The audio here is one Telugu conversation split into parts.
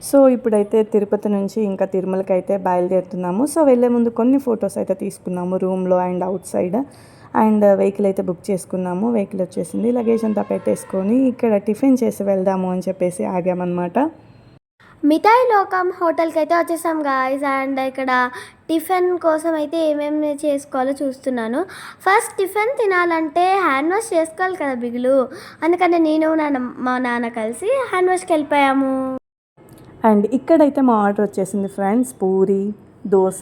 సో ఇప్పుడైతే తిరుపతి నుంచి ఇంకా తిరుమలకి అయితే బయలుదేరుతున్నాము. సో వెళ్ళే ముందు కొన్ని ఫొటోస్ అయితే తీసుకున్నాము రూమ్లో and out side. And vehicle అయితే బుక్ చేసుకున్నాము. వెహికల్ వచ్చేసింది. లగేజ్ అంతా పెట్టేసుకొని ఇక్కడ టిఫిన్ చేసి వెళ్దాము అని చెప్పేసి ఆగామన్నమాట. మిఠాయి లోకం హోటల్కి అయితే వచ్చేసాం గాయస్. అండ్ ఇక్కడ టిఫిన్ కోసం అయితే ఏమేమి చేసుకోవాలో చూస్తున్నాను. ఫస్ట్ టిఫిన్ తినాలంటే హ్యాండ్ వాష్ చేసుకోవాలి కదా బిగులు. అందుకని నేను మా నాన్న కలిసి హ్యాండ్ వాష్కి వెళ్ళిపోయాము. అండ్ ఇక్కడైతే మా ఆర్డర్ వచ్చేసింది ఫ్రెండ్స్. పూరి, దోశ,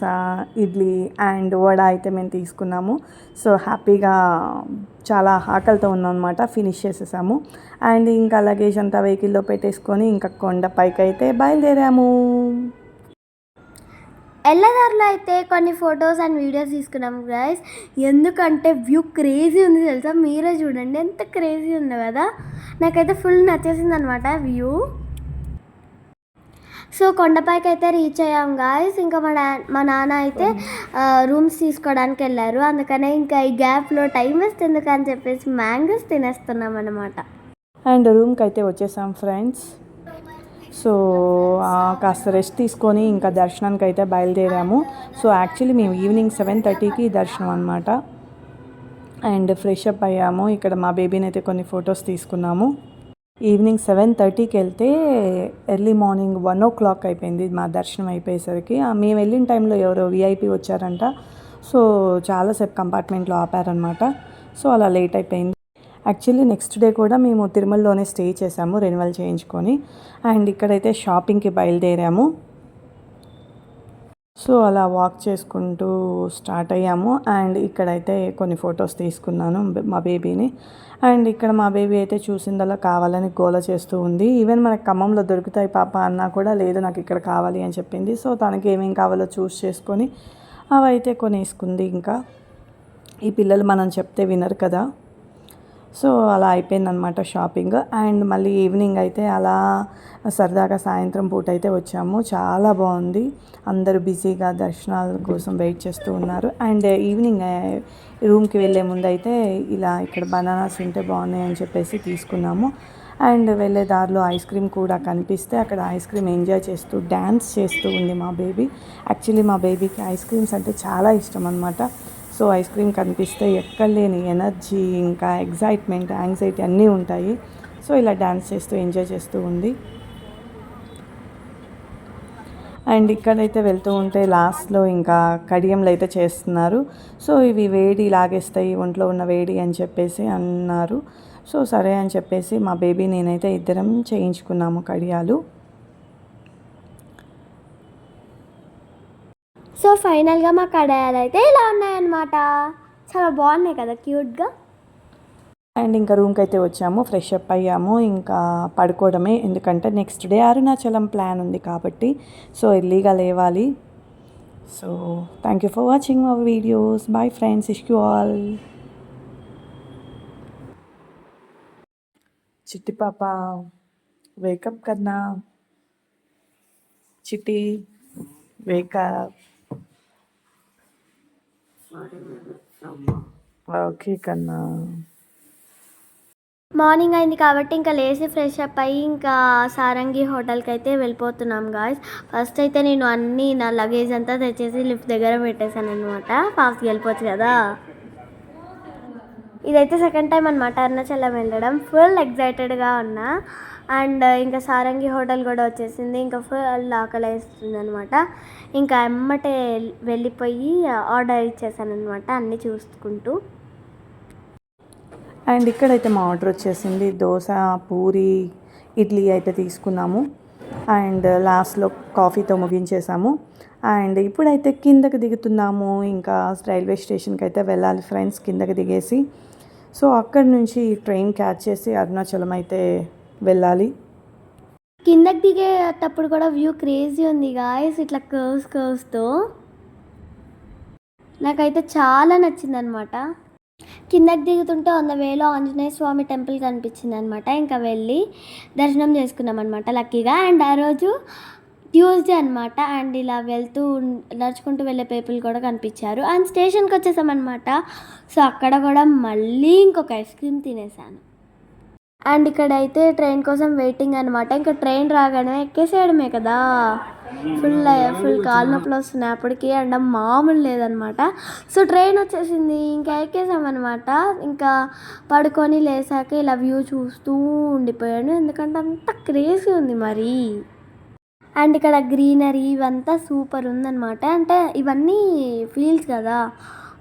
ఇడ్లీ అండ్ వడ అయితే మేము తీసుకున్నాము. సో హ్యాపీగా చాలా ఆకలితో ఉన్నాం అనమాట. ఫినిష్ చేసేసాము. అండ్ ఇంకా లగేజ్ అంతా వెహికల్లో పెట్టేసుకొని ఇంకా కొండపైకి అయితే బయలుదేరాము. ఎల్లదారిలో అయితే కొన్ని ఫొటోస్ అండ్ వీడియోస్ తీసుకున్నాం గైస్. ఎందుకంటే వ్యూ క్రేజీ ఉంది తెలుసా. మీరే చూడండి ఎంత క్రేజీ ఉందో కదా. నాకైతే ఫుల్ నచ్చేసింది అనమాట వ్యూ. సో కొండపైకి అయితే రీచ్ అయ్యాం గాయస్. ఇంకా మా నాన్న అయితే రూమ్స్ తీసుకోవడానికి వెళ్ళారు. అందుకనే ఇంకా ఈ గ్యాప్లో టైం వేస్ట్ ఎందుకు అని చెప్పేసి మ్యాంగోస్ తినేస్తున్నాం అనమాట. అండ్ రూమ్కి అయితే వచ్చేసాం ఫ్రెండ్స్. సో కాస్త రెస్ట్ తీసుకొని ఇంకా దర్శనానికి అయితే బయలుదేరాము. సో యాక్చువల్లీ మేము ఈవినింగ్ 7:30కి దర్శనం అనమాట. అండ్ ఫ్రెష్ అప్ అయ్యాము. ఇక్కడ మా బేబీని అయితే కొన్ని ఫొటోస్ తీసుకున్నాము. ఈవినింగ్ 7:30కి వెళ్తే ఎర్లీ మార్నింగ్ 1 అయిపోయింది మా దర్శనం అయిపోయేసరికి. మేము వెళ్ళిన టైంలో ఎవరో విఐపి వచ్చారంట. సో చాలాసేపు కంపార్ట్మెంట్లో ఆపారనమాట. సో అలా లేట్ అయిపోయింది. యాక్చువల్లీ నెక్స్ట్ డే కూడా మేము తిరుమలలోనే స్టే చేసాము రెన్యువల్ చేయించుకొని. అండ్ ఇక్కడైతే షాపింగ్కి బయలుదేరాము. సో అలా వాక్ చేసుకుంటూ స్టార్ట్ అయ్యాము. అండ్ ఇక్కడైతే కొన్ని ఫొటోస్ తీసుకున్నాను మా బేబీని. అండ్ ఇక్కడ మా బేబీ అయితే చూసిందలా కావాలని గోల చేస్తూ ఉంది. ఈవెన్ మనకు ఖమ్మంలో దొరుకుతాయి పాప అన్నా కూడా లేదు నాకు ఇక్కడ కావాలి అని చెప్పింది. సో తనకి ఏమేం కావాలో చూస్ చేసుకొని అవైతే కొనేసుకుంది. ఇంకా ఈ పిల్లలు మనం చెప్తే వినరు కదా. సో అలా అయిపోయిందనమాట షాపింగ్. అండ్ మళ్ళీ ఈవినింగ్ అయితే అలా సరదాగా సాయంత్రం పూట అయితే వచ్చాము. చాలా బాగుంది. అందరూ బిజీగా దర్శనాల కోసం వెయిట్ చేస్తూ ఉన్నారు. అండ్ ఈవినింగ్ రూమ్కి వెళ్ళే ముందు అయితే ఇలా ఇక్కడ బనానాస్ ఉంటే బాగున్నాయి అని చెప్పేసి తీసుకున్నాము. అండ్ వెళ్ళే దారిలో ఐస్ క్రీమ్ కూడా కనిపిస్తే అక్కడ ఐస్ క్రీమ్ ఎంజాయ్ చేస్తూ డ్యాన్స్ చేస్తూ ఉంది మా బేబీ. యాక్చువల్లీ మా బేబీకి ఐస్ క్రీమ్స్ అంటే చాలా ఇష్టం అనమాట. సో ఐస్ క్రీమ్ కనిపిస్తే ఎక్కడలేని ఎనర్జీ ఇంకా ఎగ్జైట్మెంట్ యాంగ్జైటీ అన్నీ ఉంటాయి. సో ఇలా డ్యాన్స్ చేస్తూ ఎంజాయ్ చేస్తూ ఉంది. అండ్ ఇక్కడైతే వెళ్తూ ఉంటే లాస్ట్లో ఇంకా కడియంలు అయితే చేస్తున్నారు. సో ఇవి వేడి లాగేస్తాయి ఒంట్లో ఉన్న వేడి అని చెప్పేసి అన్నారు. సో సరే అని చెప్పేసి మా బేబీ నేనైతే ఇద్దరం చేయించుకున్నాము కడియాలు. సో ఫైనల్గా మా కడాయాలు అయితే ఇలా ఉన్నాయన్నమాట. చాలా బాగున్నాయి కదా క్యూట్గా. అండ్ ఇంకా రూమ్కి అయితే వచ్చాము. ఫ్రెష్ అప్ అయ్యాము. ఇంకా పడుకోవడమే. ఎందుకంటే నెక్స్ట్ డే అరుణాచలం ప్లాన్ ఉంది కాబట్టి సో ఎర్లీగా లేవాలి. So thank you for watching our videos. Bye friends. Wish you all. చిట్టి పాప వేకప్ కన్నా. చిట్టి వేకప్. ఓకే కన్నా. మార్నింగ్ అయింది కాబట్టి ఇంకా లేచి ఫ్రెష్ అప్ అయ్యి ఇంకా సారంగి హోటల్కి అయితే వెళ్ళిపోతున్నాం గాయస్. ఫస్ట్ అయితే నేను అన్నీ నా లగేజ్ అంతా తెచ్చేసి లిఫ్ట్ దగ్గర పెట్టేశాను అనమాట. ఫాస్ట్గా వెళ్ళిపోవచ్చు కదా. ఇదైతే సెకండ్ టైం అనమాట అరుణాచలం వెళ్ళడం. ఫుల్ ఎగ్జైటెడ్గా ఉన్నా. అండ్ ఇంకా సారంగి హోటల్ కూడా వచ్చేసింది. ఇంకా ఫుల్ ఆకలి వేస్తుంది అనమాట. ఇంకా ఎమ్మటే వెళ్ళిపోయి ఆర్డర్ ఇచ్చేసాను అనమాట అన్నీ చూసుకుంటూ. అండ్ ఇక్కడైతే మా ఆర్డర్ వచ్చేసింది. దోశ, పూరి, ఇడ్లీ అయితే తీసుకున్నాము. అండ్ లాస్ట్లో కాఫీతో ముగించేసాము. అండ్ ఇప్పుడైతే కిందకి దిగుతున్నాము. ఇంకా రైల్వే స్టేషన్కి అయితే వెళ్ళాలి ఫ్రెండ్స్. కిందకి దిగేసి సో అక్కడి నుంచి ట్రైన్ క్యాచ్ చేసి అరుణాచలం అయితే వెళ్ళాలి. కిందకి దిగేటప్పుడు కూడా వ్యూ క్రేజీ ఉంది గాయస్. ఇట్లా కర్వ్స్తో నాకైతే చాలా నచ్చింది అనమాట. కిందకి దిగుతుంటే ఆన్ ద వేలో ఆంజనేయ స్వామి టెంపుల్ కనిపించింది అనమాట. ఇంకా వెళ్ళి దర్శనం చేసుకున్నాం అనమాట లక్కీగా. అండ్ ఆ రోజు ట్యూస్డే అనమాట. అండ్ ఇలా వెళ్తూ నడుచుకుంటూ వెళ్ళే పీపుల్ కూడా కనిపించారు. అండ్ స్టేషన్కి వచ్చేసామన్నమాట. సో అక్కడ కూడా మళ్ళీ ఇంకొక ఐస్ క్రీమ్ తినేసాను. అండ్ ఇక్కడైతే ట్రైన్ కోసం వెయిటింగ్ అనమాట. ఇంకా ట్రైన్ రాగానే ఎక్కేసేయడమే కదా. ఫుల్ కాళ్ళ నొప్పులు వస్తున్నాయి అప్పటికి. అండ్ మామూలు లేదనమాట. సో ట్రైన్ వచ్చేసింది, ఇంకా ఎక్కేసామన్నమాట. ఇంకా పడుకొని లేసాక ఇలా వ్యూ చూస్తూ ఉండిపోయాను, ఎందుకంటే అంత క్రేజీ ఉంది మరి. అండ్ ఇక్కడ గ్రీనరీ ఇవంతా సూపర్ ఉందన్నమాట. అంటే ఇవన్నీ ఫీల్స్ కదా,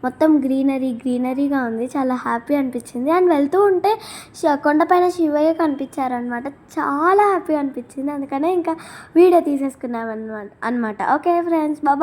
మొత్తం గ్రీనరీగా ఉంది. చాలా హ్యాపీ అనిపించింది. అండ్ వెళ్తూ ఉంటే కొండపైన శివయ్య కనిపించారనమాట. చాలా హ్యాపీ అనిపించింది. అందుకనే ఇంకా వీడియో తీసేసుకున్నాం అనమాట. Okay friends, bye.